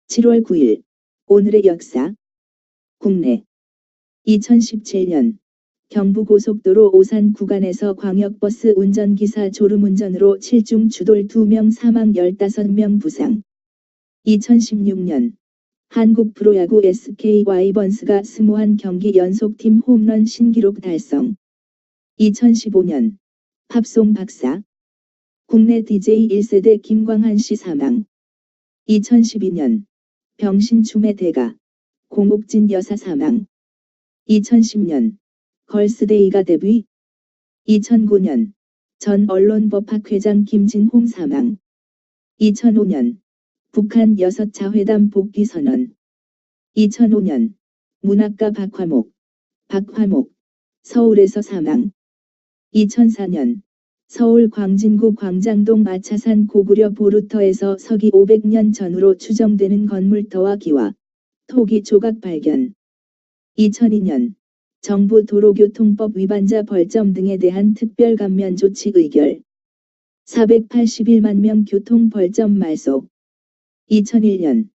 7월 9일 오늘의 역사. 국내 2017년 경부고속도로 오산 구간에서 광역버스 운전기사 졸음운전으로 7중 추돌 2명 사망 15명 부상. 2016년 한국 프로야구 SK 와이번스가 21경기 연속팀 홈런 신기록 달성. 2015년 팝송 박사 국내 DJ 1세대 김광한 씨 사망. 2012년 병신춤의 대가 공옥진 여사 사망. 2010년 걸스데이가 데뷔. 2009년 전 언론법학회장 김진홍 사망. 2005년 북한 6차 회담 복귀 선언. 2005년 문학가 박화목 서울에서 사망. 2004년 서울 광진구 광장동 아차산 고구려 보루터에서 서기 500년 전으로 추정되는 건물터와 기와 토기 조각 발견. 2002년 정부 도로교통법 위반자 벌점 등에 대한 특별 감면 조치 의결. 481만 명 교통 벌점 말소. 2001년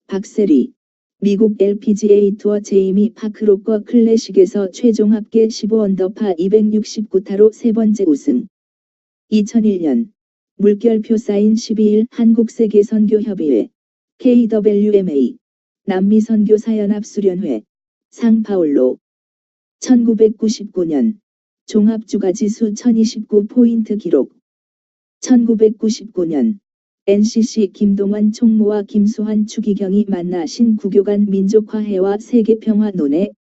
박세리 미국 LPGA 투어 제이미 파크로커 클래식에서 최종 합계 15언더파 269타로 세 번째 우승. 2001년 물결표 사인 12일 한국세계선교협의회 KWMA 남미선교사연합수련회 상파울로. 1999년 종합주가지수 1029포인트 기록. 1999년 NCC 김동완 총무와 김수환 추기경이 만나 신구교간 민족화해와 세계평화 논의.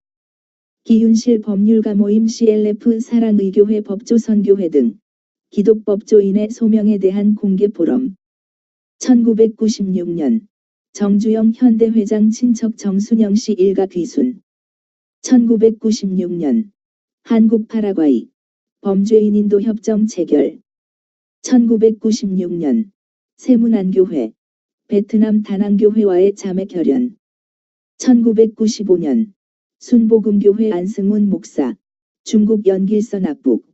기윤실 법률가 모임 CLF 사랑의교회 법조선교회 등 기독법조인의 소명에 대한 공개포럼. 1996년 정주영 현대회장 친척 정순영씨 일가 귀순. 1996년 한국 파라과이 범죄인 인도 협정 체결. 1996년 세문안교회 베트남 다낭교회와의 자매 결연. 1995년 순복음교회 안승훈 목사 중국 연길서 납북.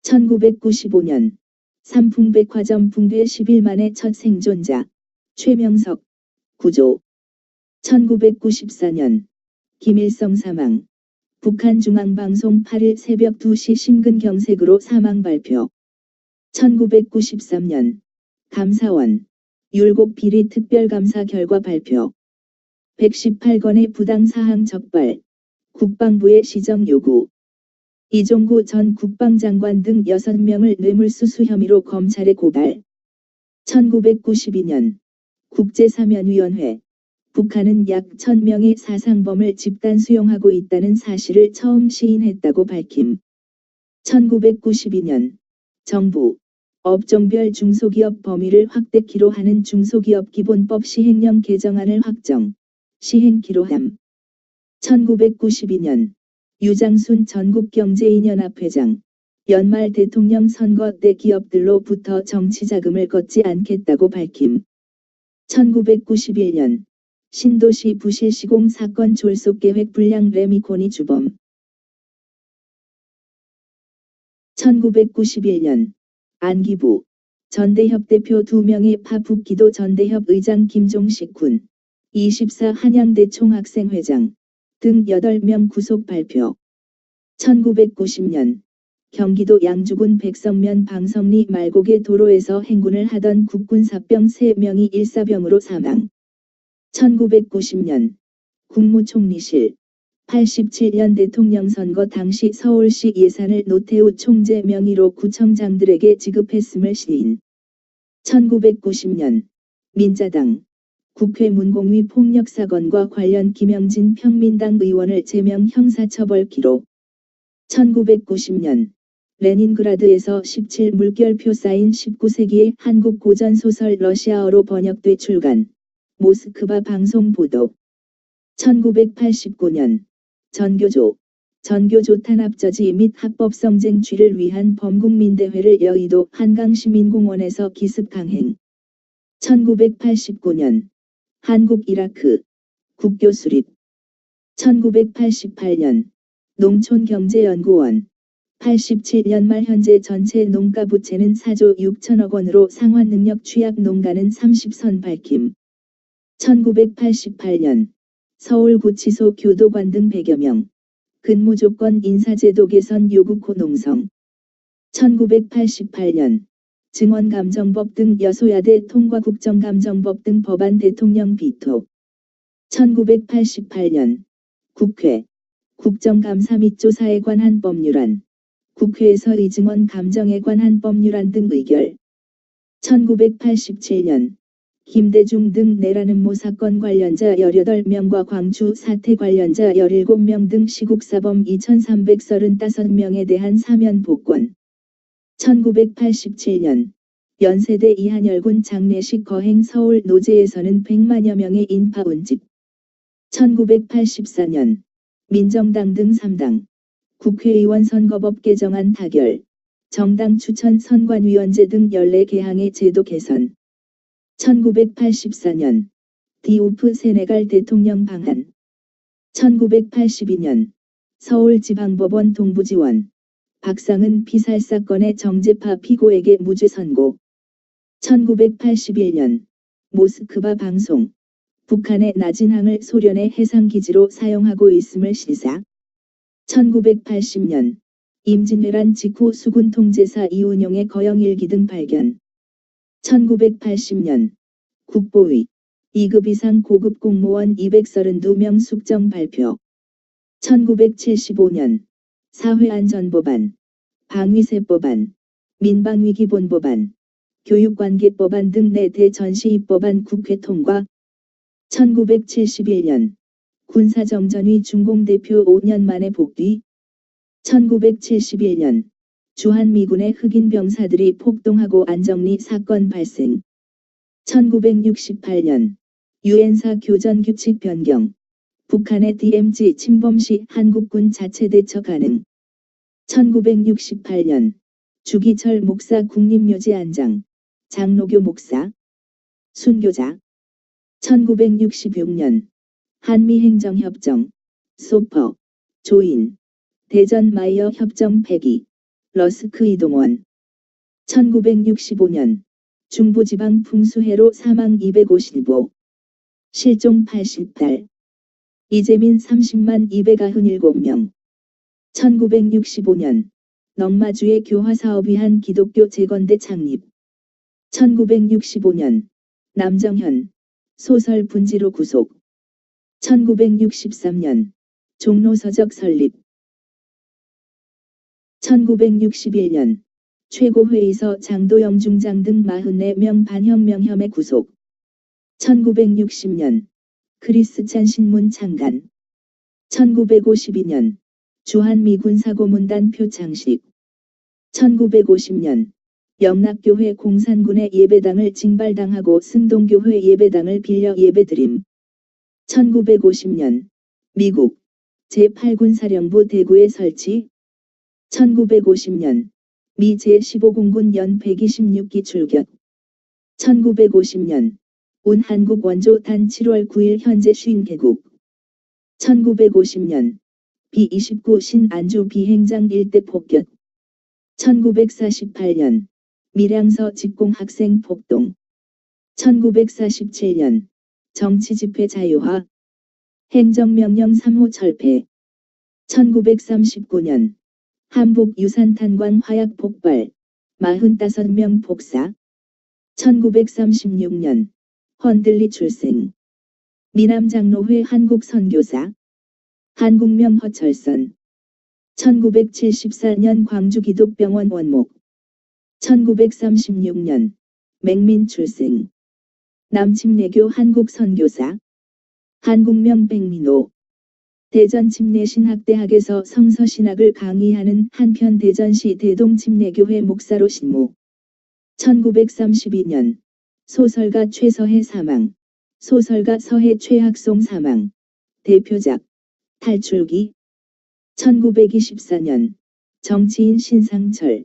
1995년 삼풍백화점 붕괴 10일 만에 첫 생존자 최명석 구조. 1994년 김일성 사망. 북한 중앙방송 8일 새벽 2시 심근경색으로 사망 발표. 1993년 감사원 율곡 비리 특별감사 결과 발표. 118건의 부당사항 적발. 국방부의 시정 요구. 이종구 전 국방장관 등 6명을 뇌물수수 혐의로 검찰에 고발. 1992년 국제사면위원회 북한은 약 1000명의 사상범을 집단 수용하고 있다는 사실을 처음 시인했다고 밝힘. 1992년 정부 업종별 중소기업 범위를 확대키로 하는 중소기업기본법 시행령 개정안을 확정, 시행키로 함. 1992년 유장순 전국경제인연합회장 연말 대통령 선거 때 기업들로부터 정치자금을 걷지 않겠다고 밝힘. 1991년 신도시 부실 시공 사건 졸속계획 불량 레미콘이 주범. 1991년 안기부 전대협 대표 2명의 파북기도 전대협 의장 김종식 군 24 한양대 총학생회장 등 8명 구속 발표. 1990년 경기도 양주군 백성면 방성리 말곡의 도로에서 행군을 하던 국군사병 3명이 일사병으로 사망. 1990년 국무총리실 87년 대통령 선거 당시 서울시 예산을 노태우 총재 명의로 구청장들에게 지급했음을 시인. 1990년 민자당 국회 문공위 폭력 사건과 관련 김영진 평민당 의원을 제명 형사처벌 기록. 1990년 레닌그라드에서 17 물결표 사인 19세기의 한국 고전소설 러시아어로 번역돼 출간. 모스크바 방송 보도. 1989년 전교조 탄압저지 및 합법성쟁취를 위한 범국민대회를 여의도 한강시민공원에서 기습 강행. 1989년 한국-이라크 국교 수립. 1988년 농촌경제연구원 87년 말 현재 전체 농가 부채는 4조 6천억 원으로 상환 능력 취약 농가는 30선 밝힘. 1988년 서울구치소 교도관 등 100여 명 근무조건 인사제도 개선 요구 코농성. 1988년 증언감정법 등 여소야대 통과 국정감정법 등 법안 대통령 비토. 1988년 국회 국정감사 및 조사에 관한 법률안, 국회에서 이증언 감정에 관한 법률안 등 의결. 1987년 김대중 등 내란음모 사건 관련자 18명과 광주 사태 관련자 17명 등 시국사범 2335명에 대한 사면 복권. 1987년 연세대 이한열군 장례식 거행 서울 노제에서는 100만여 명의 인파 운집. 1984년 민정당 등 3당 국회의원 선거법 개정안 타결, 정당 추천 선관위원제 등 14개항의 제도 개선. 1984년 디오프 세네갈 대통령 방한. 1982년 서울지방법원 동부지원, 박상은 피살 사건의 정제파 피고에게 무죄 선고. 1981년 모스크바 방송, 북한의 나진항을 소련의 해상기지로 사용하고 있음을 시사. 1980년 임진왜란 직후 수군통제사 이운용의 거영일기 등 발견. 1980년 국보위 2급 이상 고급 공무원 232명 숙정 발표. 1975년 사회안전법안, 방위세법안, 민방위기본법안, 교육관계법안 등 4대 전시입법안 국회 통과. 1971년 군사정전위 중공대표 5년 만에 복귀. 1971년 주한미군의 흑인 병사들이 폭동하고 안정리 사건 발생. 1968년 유엔사 교전규칙 변경, 북한의 DMZ 침범 시 한국군 자체 대처 가능. 1968년 주기철 목사 국립묘지 안장, 장로교 목사, 순교자. 1966년 한미행정협정, 소퍼, 조인, 대전 마이어 협정 폐기, 러스크 이동원. 1965년 중부지방 풍수해로 사망 255, 실종 80달, 이재민 30만 297명. 1965년 넝마주의 교화사업 위한 기독교 재건대 창립. 1965년 남정현 소설 분지로 구속. 1963년 종로서적 설립. 1961년 최고회의서 장도영 중장 등 44명 반혁명 혐의 구속. 1960년 크리스찬 신문 창간. 1952년 주한미군사고문단 표창식. 1950년 영락교회 공산군의 예배당을 징발당하고 승동교회 예배당을 빌려 예배드림. 1950년 미국 제8군사령부 대구에 설치. 1950년 미 제15공군 연 126기 출격. 1950년 운 한국 원조 단 7월 9일 현재 50개국. 1950년 B-29 신안주 비행장 일대 폭격. 1948년 밀양서 직공학생 폭동. 1947년 정치집회 자유화, 행정명령 3호 철폐. 1939년 한북 유산탄광 화약 폭발, 45명 폭사. 1936년 헌들리 출생, 미남장로회 한국선교사, 한국명 허철선. 1974년 광주기독병원 원목. 1936년 맹민 출생, 남침례교 한국선교사, 한국명 백민호. 대전침례신학대학에서 성서신학을 강의하는 한편 대전시 대동침례교회 목사로 신무. 1932년 소설가 최서해 사망, 소설가 서해 최학송 사망. 대표작 탈출기. 1924년 정치인 신상철,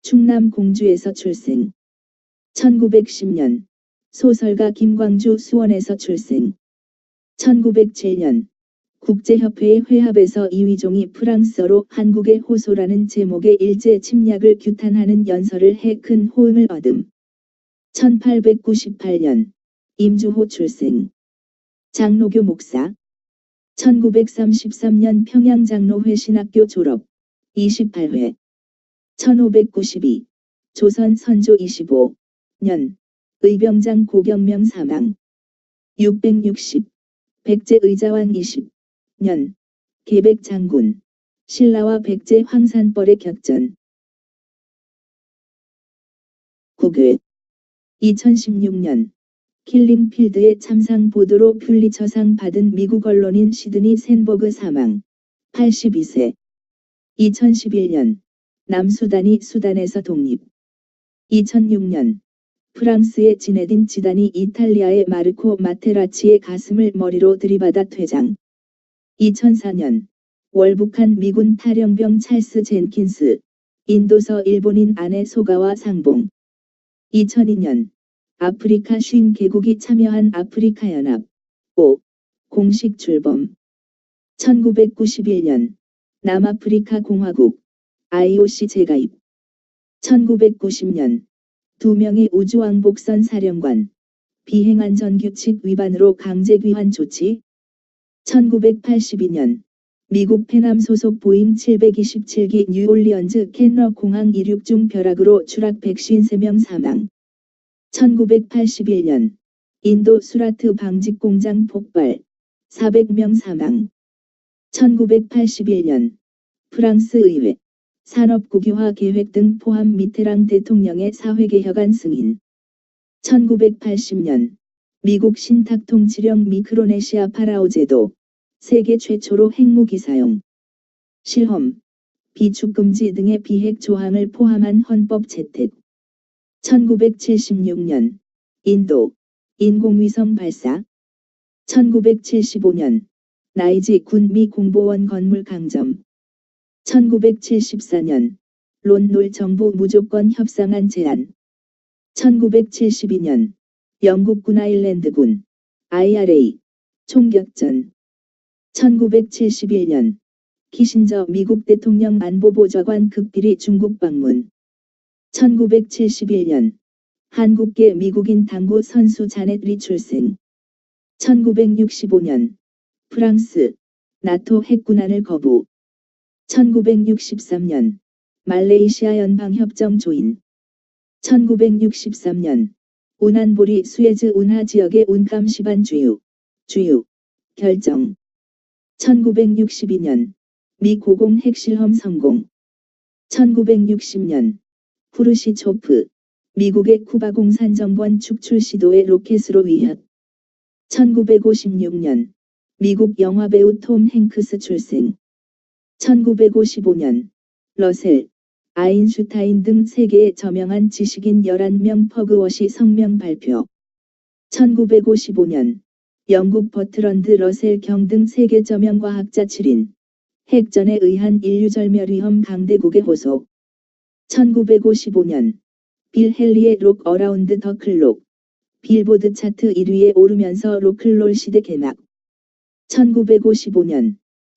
충남 공주에서 출생. 1910년 소설가 김광주 수원에서 출생. 1907년 국제협회의 회합에서 이휘종이 프랑스어로 한국의 호소라는 제목의 일제 침략을 규탄하는 연설을 해 큰 호응을 얻음. 1898년 임주호 출생. 장로교 목사. 1933년 평양장로회 신학교 졸업. 28회. 1592. 조선 선조 25년. 의병장 고경명 사망. 660. 백제 의자왕 20년. 계백 장군. 신라와 백제 황산벌의 격전. 국외. 2016년. 킬링필드의 참상 보도로 퓰리처상 받은 미국 언론인 시드니 샌버그 사망. 82세. 2011년. 남수단이 수단에서 독립. 2006년. 프랑스의 지네딘 지단이 이탈리아의 마르코 마테라치의 가슴을 머리로 들이받아 퇴장. 2004년. 월북한 미군 탈영병 찰스 젠킨스. 인도서 일본인 아내 소가와 상봉. 2002년. 아프리카 50개국이 참여한 아프리카연합 5. 공식 출범. 1991년. 남아프리카 공화국 IOC 재가입. 1990년. 2명의 우주왕복선 사령관. 비행안전규칙 위반으로 강제 귀환 조치. 1982년. 미국 페남 소속 보잉 727기 뉴올리언즈 캔너 공항 이륙 중 벼락으로 추락 153명 사망. 1981년. 인도 수라트 방직 공장 폭발. 400명 사망. 1981년. 프랑스 의회. 산업국유화 계획 등 포함 미테랑 대통령의 사회개혁안 승인. 1980년. 미국 신탁통치령 미크로네시아 파라오 제도. 세계 최초로 핵무기 사용. 실험. 비축금지 등의 비핵 조항을 포함한 헌법 채택. 1976년. 인도. 인공위성 발사. 1975년. 나이지 군 미 공보원 건물 강점. 1974년. 론놀 정부 무조건 협상안 제안. 1972년. 영국군 아일랜드군 IRA 총격전. 1971년. 키신저 미국 대통령 안보보좌관 극비리 중국 방문. 1971년. 한국계 미국인 당구 선수 자넷 리 출생. 1965년. 프랑스. 나토 핵군안을 거부. 1963년. 말레이시아 연방협정 조인. 1963년. 운한보리 수에즈 운하 지역의 운감 시반 주유 결정. 1962년. 미 고공 핵실험 성공. 1960년. 후르시초프. 미국의 쿠바 공산정권 축출 시도의 로켓으로 위협. 1956년. 미국 영화배우 톰 행크스 출생. 1955년. 러셀, 아인슈타인 등 세계의 저명한 지식인 11명 퍼그워시 성명 발표. 1955년. 영국 버트런드 러셀 경 등 세계 저명 과학자 7인. 핵전에 의한 인류절멸 위험 강대국의 호소. 1955년. 빌 헨리의 록 어라운드 더 클록. 빌보드 차트 1위에 오르면서 로클롤 시대 개막. 1955년.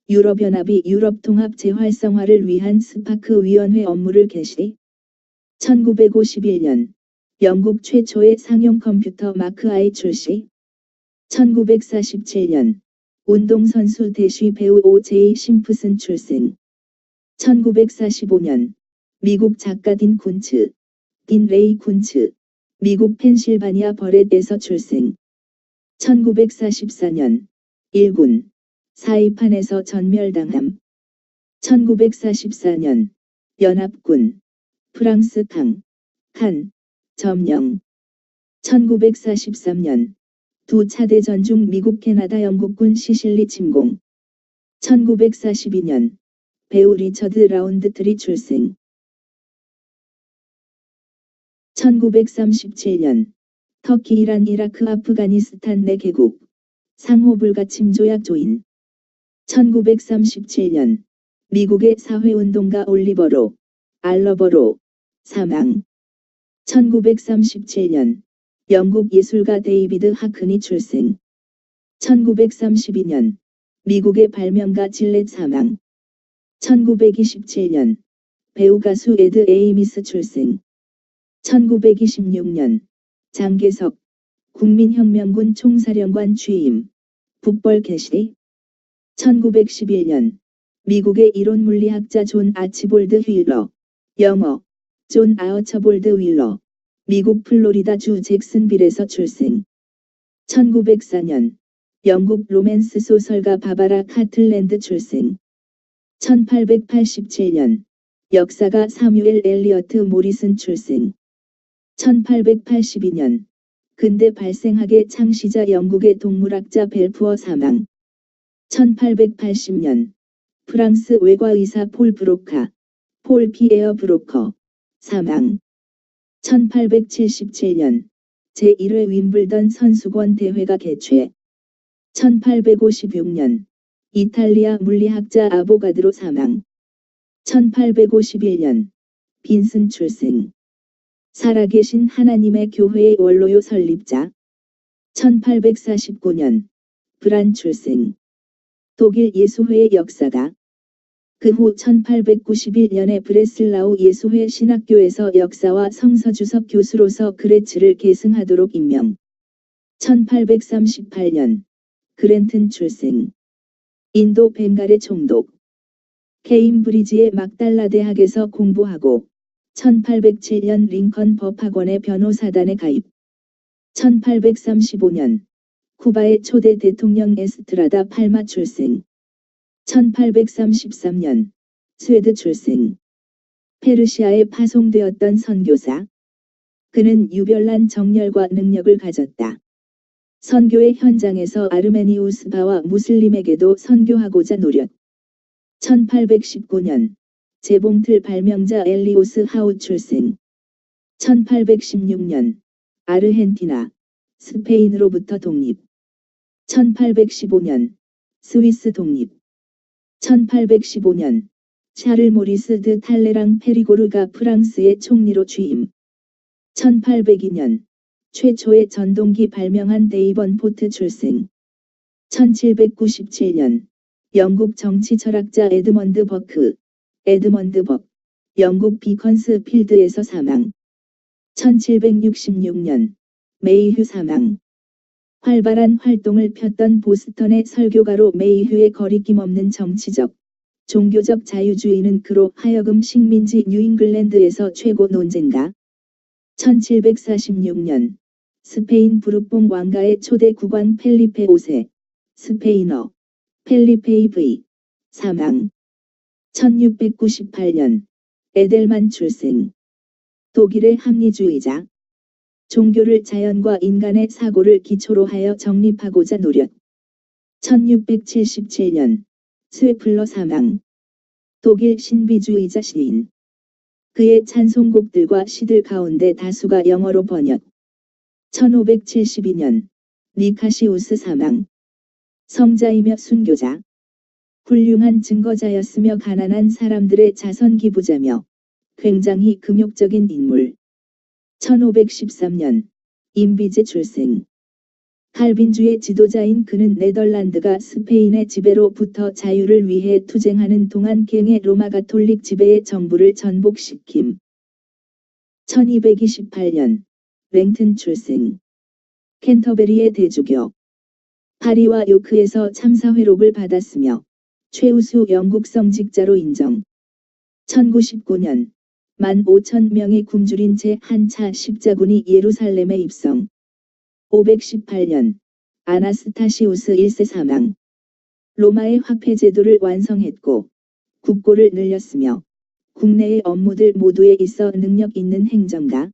유럽연합이 유럽통합 재활성화를 위한 스파크 위원회 업무를 개시. 1951년. 영국 최초의 상용 컴퓨터 마크 I 출시. 1947년. 운동선수 대쉬 배우 O.J. 심프슨 출생. 1945년. 미국 작가 딘 레이 쿤츠. 미국 펜실바니아 버렛에서 출생. 1944년. 일군. 사이판에서 전멸당함. 1944년. 연합군. 프랑스 칸. 점령. 1943년. 두 차 대전 중 미국 캐나다 영국군 시실리 침공. 1942년. 배우 리처드 라운드트리 출생. 1937년. 터키 이란 이라크 아프가니스탄 내 개국. 상호 불가침 조약 조인. 1937년. 미국의 사회운동가 올리버로 알러버로 사망. 1937년. 영국 예술가 데이비드 하크니 출생. 1932년. 미국의 발명가 질렛 사망. 1927년. 배우 가수 에드 에이미스 출생. 1926년. 장개석 국민혁명군 총사령관 취임. 북벌 개시. 1911년 미국의 이론 물리학자 존 아치볼드 휠러, 영어 존 아어처볼드 휠러, 미국 플로리다주 잭슨빌에서 출생. 1904년 영국 로맨스 소설가 바바라 카틀랜드 출생. 1887년 역사가 사뮤엘 엘리어트 모리슨 출생. 1882년 근대 발생학의 창시자 영국의 동물학자 벨푸어 사망. 1880년 프랑스 외과의사 폴 브로카, 폴 피에어 브로커 사망. 1877년 제1회 윈블던 선수권 대회가 개최. 1856년 이탈리아 물리학자 아보가드로 사망. 1851년 빈슨 출생. 살아계신 하나님의 교회의 원로요 설립자. 1849년 브란 출생. 독일 예수회의 역사가. 그 후 1891년에 브레슬라우 예수회 신학교에서 역사와 성서주석 교수로서 그레츠를 계승하도록 임명. 1838년 그랜튼 출생. 인도 벵갈의 총독. 케임브리지의 막달라 대학에서 공부하고 1807년 링컨 법학원의 변호사단에 가입. 1835년 쿠바의 초대 대통령 에스트라다 팔마 출생. 1833년 스웨드 출생. 페르시아에 파송되었던 선교사. 그는 유별난 정열과 능력을 가졌다. 선교의 현장에서 아르메니우스파와 무슬림에게도 선교하고자 노력. 1819년 재봉틀 발명자 엘리오스 하우 출생. 1816년 아르헨티나, 스페인으로부터 독립. 1815년 스위스 독립. 1815년 샤를 모리스 드 탈레랑 페리고르가 프랑스의 총리로 취임. 1802년 최초의 전동기 발명한 데이번 포트 출생. 1797년 영국 정치 철학자 에드먼드 버크, 에드먼드 벅, 영국 비컨스 필드에서 사망. 1766년 메이휴 사망. 활발한 활동을 폈던 보스턴의 설교가로 메이휴의 거리낌 없는 정치적, 종교적 자유주의는 그로 하여금 식민지 뉴잉글랜드에서 최고 논쟁가. 1746년 스페인 부르봉 왕가의 초대 국왕 펠리페 5세, 스페인어 펠리페이 V 사망. 1698년 에델만 출생. 독일의 합리주의자. 종교를 자연과 인간의 사고를 기초로 하여 정립하고자 노력. 1677년 스웨플러 사망. 독일 신비주의자 시인. 그의 찬송곡들과 시들 가운데 다수가 영어로 번역. 1572년 니카시우스 사망. 성자이며 순교자. 훌륭한 증거자였으며 가난한 사람들의 자선 기부자며 굉장히 금욕적인 인물. 1513년 임비제 출생. 칼빈주의 지도자인 그는 네덜란드가 스페인의 지배로부터 자유를 위해 투쟁하는 동안 갱의 로마 가톨릭 지배의 정부를 전복시킴. 1228년 랭튼 출생. 캔터베리의 대주교. 파리와 요크에서 참사회록을 받았으며 최우수 영국 성직자로 인정. 1919년 15,000명의 굶주린 채 한 차 십자군이 예루살렘에 입성. 518년 아나스타시우스 1세 사망. 로마의 화폐 제도를 완성했고 국고를 늘렸으며 국내의 업무들 모두에 있어 능력 있는 행정가.